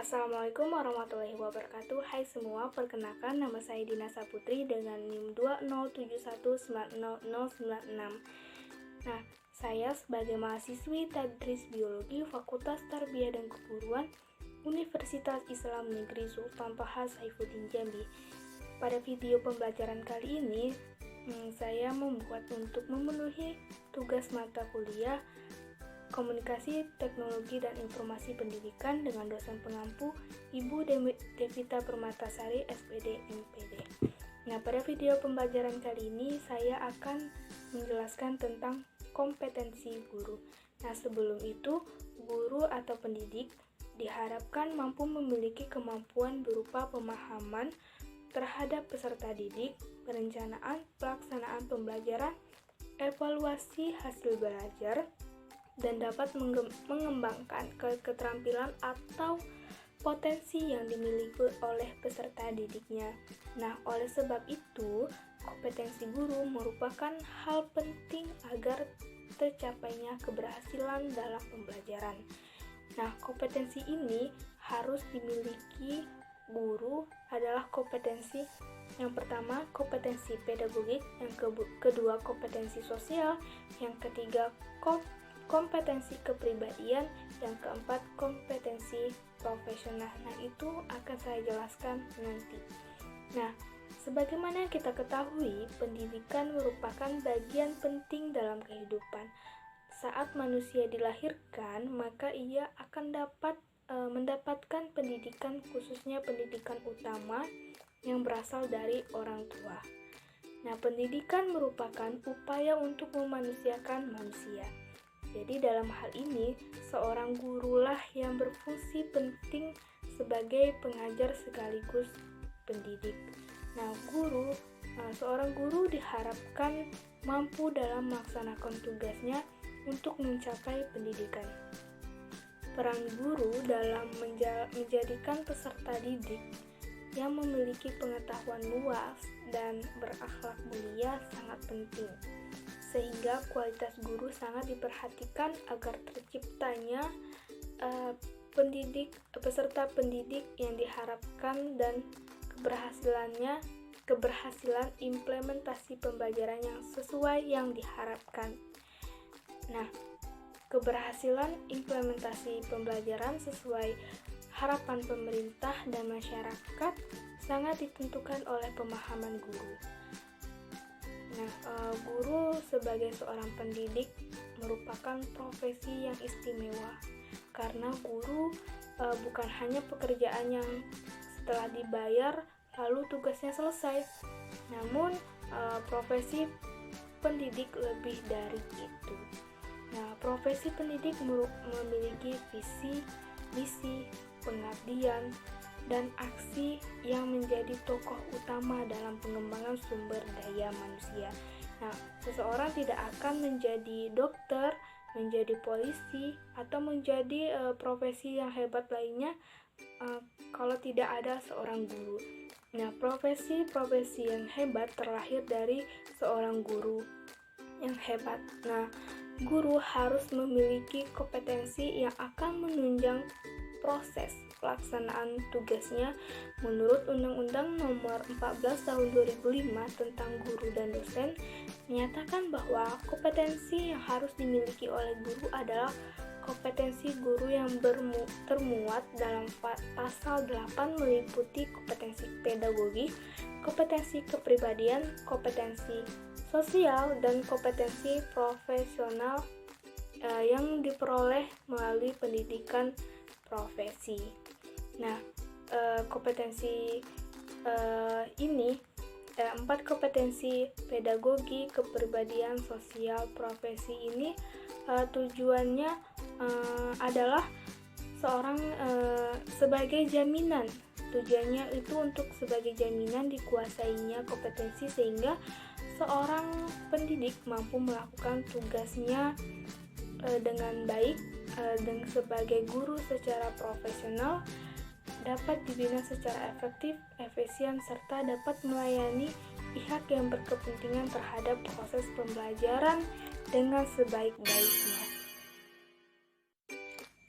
Assalamualaikum warahmatullahi wabarakatuh. Hai semua, perkenalkan nama saya Dina Saputri dengan NIM 207190096. Nah, saya sebagai mahasiswi Tadris Biologi Fakultas Tarbiyah dan Keguruan Universitas Islam Negeri Sultan Toha Saifuddin Jambi. Pada video pembelajaran kali ini, saya membuat untuk memenuhi tugas mata kuliah Komunikasi, Teknologi, dan Informasi Pendidikan dengan dosen pengampu Ibu Devita Permatasari, SPD, MPD. Nah, pada video pembelajaran kali ini saya akan menjelaskan tentang kompetensi guru. Nah, sebelum itu, guru atau pendidik diharapkan mampu memiliki kemampuan berupa pemahaman terhadap peserta didik, perencanaan, pelaksanaan pembelajaran, evaluasi hasil belajar, dan dapat mengembangkan keterampilan atau potensi yang dimiliki oleh peserta didiknya. Nah, oleh sebab itu, kompetensi guru merupakan hal penting agar tercapainya keberhasilan dalam pembelajaran. Nah, kompetensi ini harus dimiliki guru adalah kompetensi yang pertama, kompetensi pedagogik, yang kedua, kompetensi sosial, yang ketiga, kompetensi kepribadian, yang keempat kompetensi profesional. Nah, itu akan saya jelaskan nanti. Nah, sebagaimana kita ketahui, pendidikan merupakan bagian penting dalam kehidupan. Saat manusia dilahirkan, maka ia akan mendapatkan pendidikan, khususnya pendidikan utama yang berasal dari orang tua. Nah, pendidikan merupakan upaya untuk memanusiakan manusia. Jadi dalam hal ini, seorang gurulah yang berfungsi penting sebagai pengajar sekaligus pendidik. Nah, seorang guru diharapkan mampu dalam melaksanakan tugasnya untuk mencapai pendidikan. Peran guru dalam menjadikan peserta didik yang memiliki pengetahuan luas dan berakhlak mulia sangat penting, sehingga kualitas guru sangat diperhatikan agar terciptanya peserta pendidik yang diharapkan dan keberhasilan implementasi pembelajaran yang sesuai yang diharapkan. Nah, keberhasilan implementasi pembelajaran sesuai harapan pemerintah dan masyarakat sangat ditentukan oleh pemahaman guru. Nah, guru sebagai seorang pendidik merupakan profesi yang istimewa karena guru bukan hanya pekerjaan yang setelah dibayar lalu tugasnya selesai, namun profesi pendidik lebih dari itu. Nah, profesi pendidik memiliki visi, misi, pengabdian, dan aksi yang menjadi tokoh utama dalam pengembangan sumber daya manusia. Nah, seseorang tidak akan menjadi dokter, menjadi polisi, atau menjadi profesi yang hebat lainnya kalau tidak ada seorang guru. Nah, profesi-profesi yang hebat terlahir dari seorang guru yang hebat. Nah, guru harus memiliki kompetensi yang akan menunjang proses pelaksanaan tugasnya menurut Undang-Undang Nomor 14 Tahun 2005 tentang Guru dan Dosen menyatakan bahwa kompetensi yang harus dimiliki oleh guru adalah kompetensi guru yang termuat dalam pasal 8 meliputi kompetensi pedagogik, kompetensi kepribadian, kompetensi sosial, dan kompetensi profesional yang diperoleh melalui pendidikan profesi. Nah, kompetensi ini 4 kompetensi pedagogi, kepribadian, sosial, profesi ini tujuannya adalah seorang sebagai jaminan. Tujuannya itu untuk sebagai jaminan dikuasainya kompetensi sehingga seorang pendidik mampu melakukan tugasnya dengan baik dan sebagai guru secara profesional, dapat dibina secara efektif, efisien, serta dapat melayani pihak yang berkepentingan terhadap proses pembelajaran dengan sebaik-baiknya.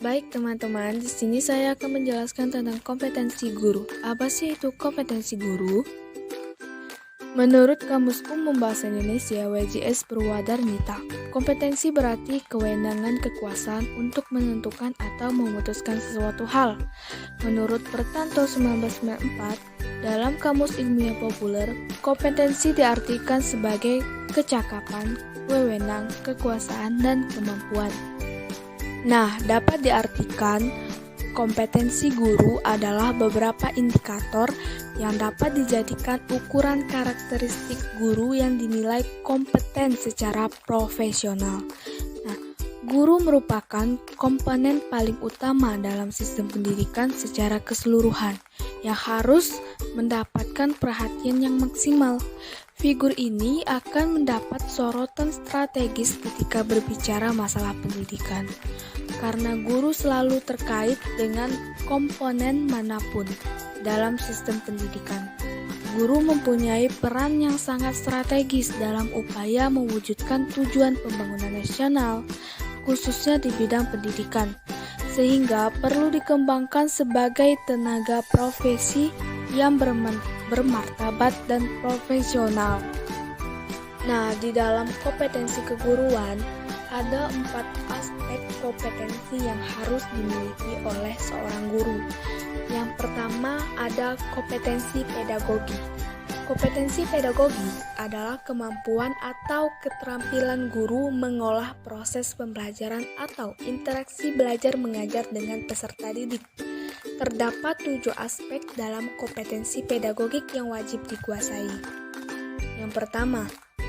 Baik teman-teman, di sini saya akan menjelaskan tentang kompetensi guru. Apa sih itu kompetensi guru? Menurut Kamus Umum Bahasa Indonesia WJS Purwadarnita, kompetensi berarti kewenangan kekuasaan untuk menentukan atau memutuskan sesuatu hal. Menurut Pertanto 1994, dalam Kamus Ilmiah Populer, kompetensi diartikan sebagai kecakapan, wewenang, kekuasaan, dan kemampuan. Nah, dapat diartikan kompetensi guru adalah beberapa indikator yang dapat dijadikan ukuran karakteristik guru yang dinilai kompeten secara profesional. Nah, guru merupakan komponen paling utama dalam sistem pendidikan secara keseluruhan yang harus mendapatkan perhatian yang maksimal. Figur ini akan mendapat sorotan strategis ketika berbicara masalah pendidikan, karena guru selalu terkait dengan komponen manapun dalam sistem pendidikan. Guru mempunyai peran yang sangat strategis dalam upaya mewujudkan tujuan pembangunan nasional, khususnya di bidang pendidikan, sehingga perlu dikembangkan sebagai tenaga profesi yang bermartabat dan profesional. Nah, di dalam kompetensi keguruan, ada 4 aspek kompetensi yang harus dimiliki oleh seorang guru. Yang pertama ada kompetensi pedagogi. Kompetensi pedagogi adalah kemampuan atau keterampilan guru mengolah proses pembelajaran atau interaksi belajar mengajar dengan peserta didik. Terdapat 7 aspek dalam kompetensi pedagogik yang wajib dikuasai. Yang pertama,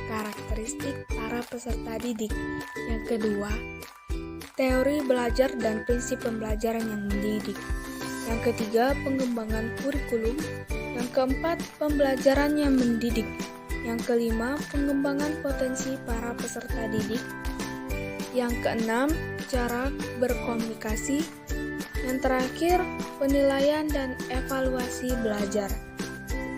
karakteristik para peserta didik. Yang kedua, teori belajar dan prinsip pembelajaran yang mendidik. Yang ketiga, pengembangan kurikulum. Yang keempat, pembelajaran yang mendidik. Yang kelima, pengembangan potensi para peserta didik. Yang keenam, cara berkomunikasi. Yang terakhir, penilaian dan evaluasi belajar.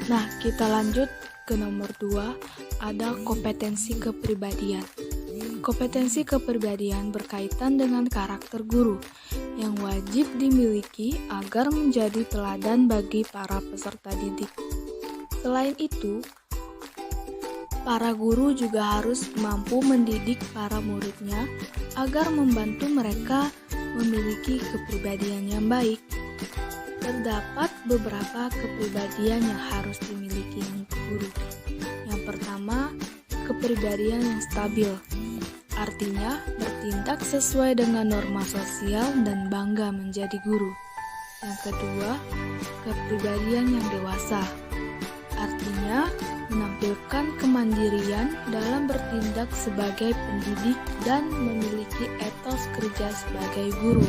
Nah, kita lanjut ke nomor 2, ada kompetensi kepribadian. Kompetensi kepribadian berkaitan dengan karakter guru yang wajib dimiliki agar menjadi teladan bagi para peserta didik. Selain itu, para guru juga harus mampu mendidik para muridnya agar membantu mereka memiliki kepribadian yang baik. Terdapat beberapa kepribadian yang harus dimiliki guru. Yang pertama, kepribadian yang stabil. Artinya, bertindak sesuai dengan norma sosial dan bangga menjadi guru. Yang kedua, kepribadian yang dewasa. Artinya, menampilkan kemandirian dalam bertindak sebagai pendidik dan memiliki etos kerja sebagai guru.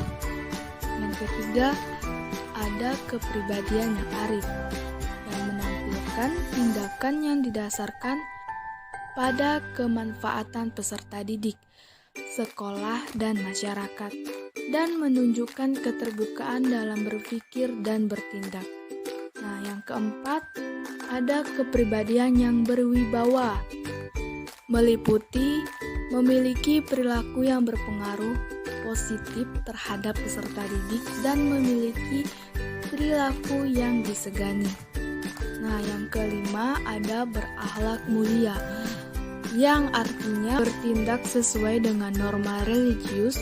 Yang ketiga, ada kepribadian yang arif, yang menampilkan tindakan yang didasarkan pada kemanfaatan peserta didik, sekolah, dan masyarakat, dan menunjukkan keterbukaan dalam berpikir dan bertindak. Nah, yang keempat, ada kepribadian yang berwibawa, meliputi memiliki perilaku yang berpengaruh positif terhadap peserta didik dan memiliki perilaku yang disegani. Nah, yang kelima ada berakhlak mulia, yang artinya bertindak sesuai dengan norma religius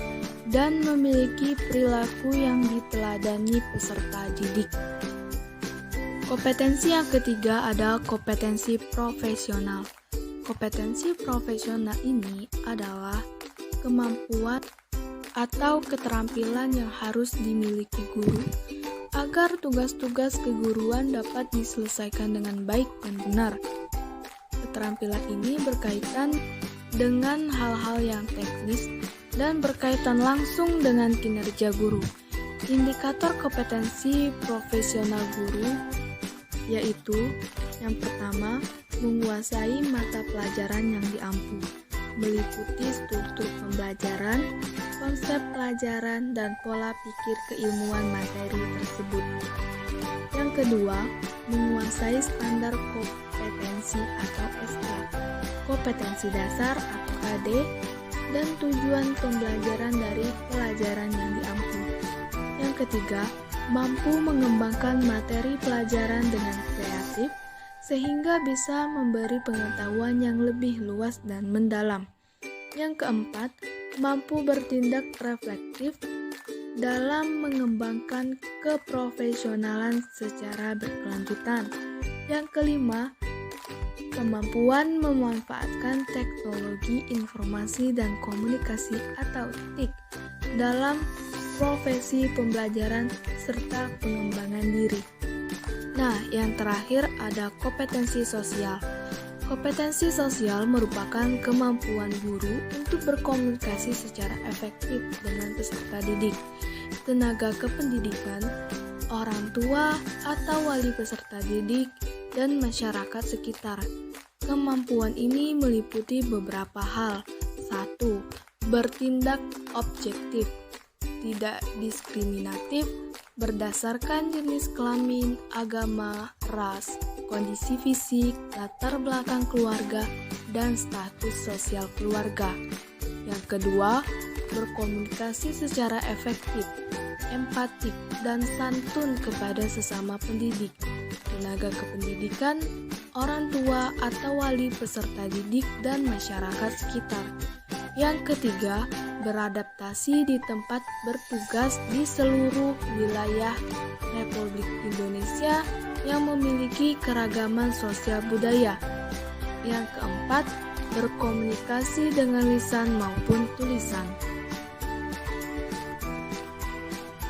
dan memiliki perilaku yang diteladani peserta didik. Kompetensi yang ketiga ada kompetensi profesional. Kompetensi profesional ini adalah kemampuan atau keterampilan yang harus dimiliki guru agar tugas-tugas keguruan dapat diselesaikan dengan baik dan benar. Keterampilan ini berkaitan dengan hal-hal yang teknis dan berkaitan langsung dengan kinerja guru. Indikator kompetensi profesional guru yaitu yang pertama, menguasai mata pelajaran yang diampu, meliputi struktur pembelajaran, konsep pelajaran, dan pola pikir keilmuan materi tersebut. Yang kedua, menguasai standar kompetensi atau SK, kompetensi dasar atau KD, dan tujuan pembelajaran dari pelajaran yang diampu. ketiga, mampu mengembangkan materi pelajaran dengan kreatif sehingga bisa memberi pengetahuan yang lebih luas dan mendalam. Yang keempat, mampu bertindak reflektif dalam mengembangkan keprofesionalan secara berkelanjutan. Yang kelima, kemampuan memanfaatkan teknologi informasi dan komunikasi atau TIK dalam profesi pembelajaran serta pengembangan diri. Nah, yang terakhir ada kompetensi sosial. Kompetensi sosial merupakan kemampuan guru untuk berkomunikasi secara efektif dengan peserta didik, tenaga kependidikan, orang tua atau wali peserta didik, dan masyarakat sekitar. Kemampuan ini meliputi beberapa hal. 1. Bertindak objektif, tidak diskriminatif, berdasarkan jenis kelamin, agama, ras, kondisi fisik, latar belakang keluarga, dan status sosial keluarga. Yang kedua, berkomunikasi secara efektif, empatik, dan santun kepada sesama pendidik, tenaga kependidikan, orang tua atau wali peserta didik, dan masyarakat sekitar. Yang ketiga, beradaptasi di tempat bertugas di seluruh wilayah Republik Indonesia yang memiliki keragaman sosial budaya. Yang keempat, berkomunikasi dengan lisan maupun tulisan.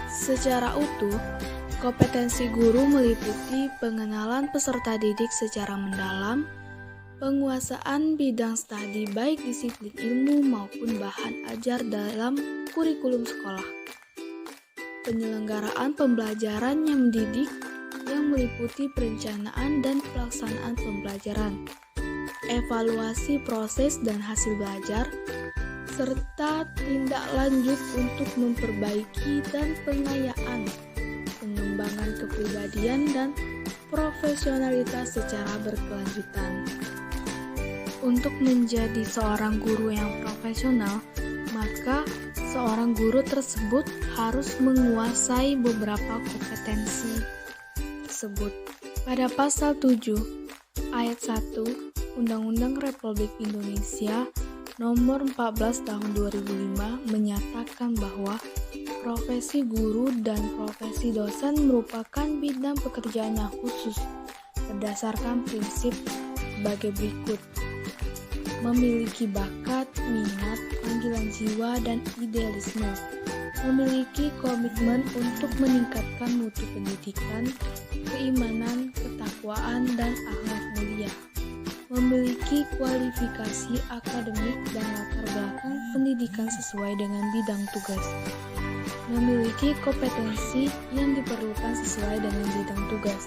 Secara utuh, kompetensi guru meliputi pengenalan peserta didik secara mendalam, penguasaan bidang studi baik disiplin ilmu maupun bahan ajar dalam kurikulum sekolah, penyelenggaraan pembelajaran yang mendidik yang meliputi perencanaan dan pelaksanaan pembelajaran, evaluasi proses dan hasil belajar, serta tindak lanjut untuk memperbaiki dan pengayaan, pengembangan kepribadian dan profesionalitas secara berkelanjutan. Untuk menjadi seorang guru yang profesional, maka seorang guru tersebut harus menguasai beberapa kompetensi tersebut. Pada pasal 7 ayat 1 Undang-Undang Republik Indonesia Nomor 14 Tahun 2005 menyatakan bahwa profesi guru dan profesi dosen merupakan bidang pekerjaan yang khusus berdasarkan prinsip sebagai berikut: memiliki bakat, minat, panggilan jiwa, dan idealisme, memiliki komitmen untuk meningkatkan mutu pendidikan, keimanan, ketakwaan, dan akhlak mulia, memiliki kualifikasi akademik dan latar belakang pendidikan sesuai dengan bidang tugas, memiliki kompetensi yang diperlukan sesuai dengan bidang tugas,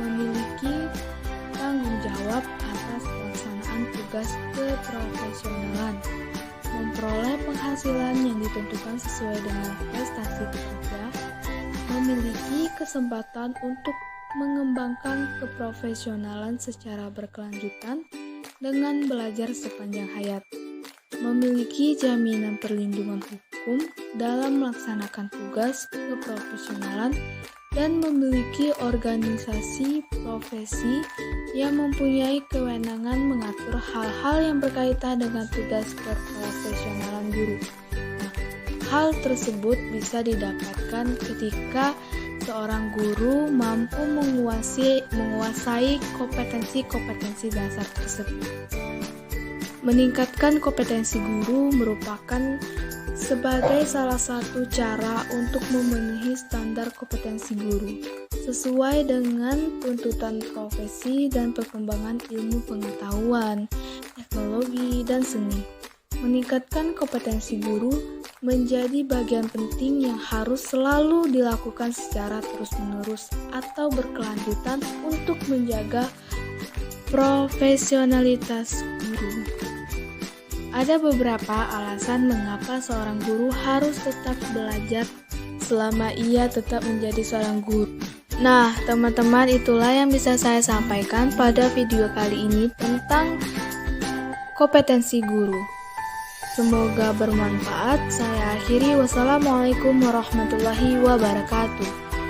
memiliki tanggung jawab atas pelaksanaan tugas keprofesionalan, memperoleh penghasilan yang ditentukan sesuai dengan prestasi pekerja, memiliki kesempatan untuk mengembangkan keprofesionalan secara berkelanjutan dengan belajar sepanjang hayat, memiliki jaminan perlindungan hukum dalam melaksanakan tugas keprofesionalan, dan memiliki organisasi profesi yang mempunyai kewenangan mengatur hal-hal yang berkaitan dengan tugas keprofesionalan guru. Nah, hal tersebut bisa didapatkan ketika seorang guru mampu menguasai kompetensi-kompetensi dasar tersebut. Meningkatkan kompetensi guru merupakan sebagai salah satu cara untuk memenuhi standar kompetensi guru sesuai dengan tuntutan profesi dan perkembangan ilmu pengetahuan, teknologi, dan seni. Meningkatkan kompetensi guru menjadi bagian penting yang harus selalu dilakukan secara terus-menerus atau berkelanjutan untuk menjaga profesionalitas guru. Ada beberapa alasan mengapa seorang guru harus tetap belajar selama ia tetap menjadi seorang guru. Nah, teman-teman, itulah yang bisa saya sampaikan pada video kali ini tentang kompetensi guru. Semoga bermanfaat. Saya akhiri. Wassalamualaikum warahmatullahi wabarakatuh.